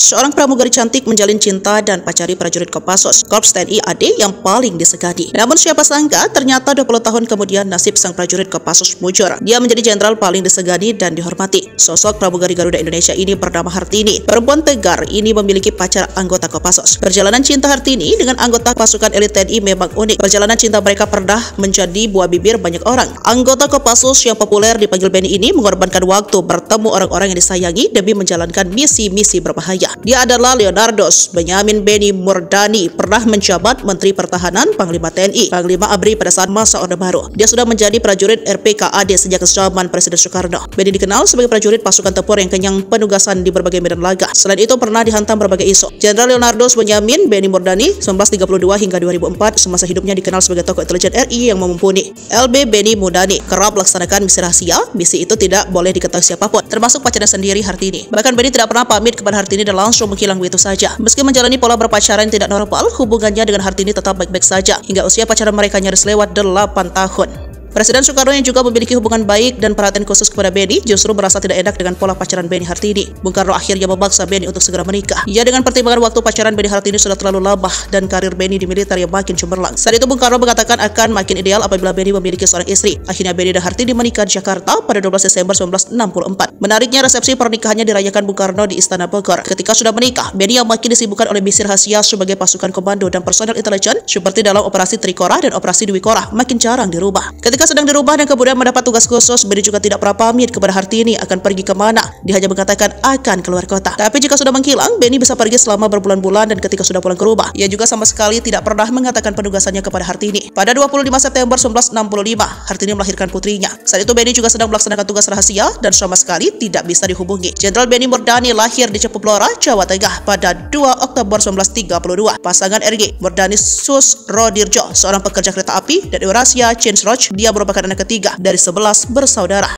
Seorang pramugari cantik menjalin cinta dan pacari prajurit Kopassus, Korps TNI AD yang paling disegani. Namun siapa sangka, ternyata 20 tahun kemudian nasib sang prajurit Kopassus mujur. Dia menjadi jenderal paling disegani dan dihormati. Sosok pramugari Garuda Indonesia ini bernama Hartini. Perempuan tegar ini memiliki pacar anggota Kopassus. Perjalanan cinta Hartini dengan anggota pasukan elit TNI memang unik. Perjalanan cinta mereka pernah menjadi buah bibir banyak orang. Anggota Kopassus yang populer dipanggil Benny ini mengorbankan waktu bertemu orang-orang yang disayangi demi menjalankan misi-misi berbahaya. Dia adalah Leonardos Benyamin Benny Murdani, pernah menjabat Menteri Pertahanan, Panglima TNI, Panglima ABRI pada saat masa Orde Baru. Dia sudah menjadi prajurit RPKAD sejak zaman Presiden Soekarno. Benny dikenal sebagai prajurit pasukan tempur yang kenyang penugasan di berbagai medan laga. Selain itu pernah dihantam berbagai isu. Jenderal Leonardos Benyamin Benny Murdani 1932 hingga 2004 semasa hidupnya dikenal sebagai tokoh intelijen RI yang mumpuni. LB Benny Murdani kerap melaksanakan misi rahasia. Misi itu tidak boleh diketahui siapapun, termasuk pacarnya sendiri Hartini. Bahkan Benny tidak pernah pamit kepada Hartini dan langsung menghilang begitu saja. Meski menjalani pola berpacaran tidak normal, hubungannya dengan Hartini tetap baik-baik saja hingga usia pacaran mereka nyaris lewat 8 tahun. Presiden Soekarno yang juga memiliki hubungan baik dan perhatian khusus kepada Benny justru merasa tidak enak dengan pola pacaran Benny Hartini. Bung Karno akhirnya memaksa Benny untuk segera menikah. Ya, dengan pertimbangan waktu pacaran Benny Hartini sudah terlalu lama dan karir Benny di militer yang makin cemerlang. Saat itu Bung Karno mengatakan akan makin ideal apabila Benny memiliki seorang istri. Akhirnya Benny dan Hartini menikah di Jakarta pada 12 Desember 1964. Menariknya, resepsi pernikahannya dirayakan Bung Karno di Istana Bogor. Ketika sudah menikah, Benny yang makin disibukkan oleh misi rahasia sebagai pasukan komando dan personel intelijen seperti dalam operasi Trikora dan operasi Dwi Korah makin jarang di rumah. Ketika sedang di rumah dan kemudian mendapat tugas khusus, Benny juga tidak pernah pamit kepada Hartini akan pergi kemana. Dia hanya mengatakan akan keluar kota. Tapi jika sudah menghilang, Benny bisa pergi selama berbulan-bulan dan ketika sudah pulang ke rumah, ia juga sama sekali tidak pernah mengatakan penugasannya kepada Hartini. Pada 25 September 1965, Hartini melahirkan putrinya. Saat itu Benny juga sedang melaksanakan tugas rahasia dan sama sekali tidak bisa dihubungi. Jenderal Benny Murdani lahir di Cepu Blora, Jawa Tengah pada 2 Oktober 1932. Pasangan RG Murdani Susrodirjo, seorang pekerja kereta api, dan Eurasia Chance Roach, dia merupakan anak ketiga dari 11 bersaudara.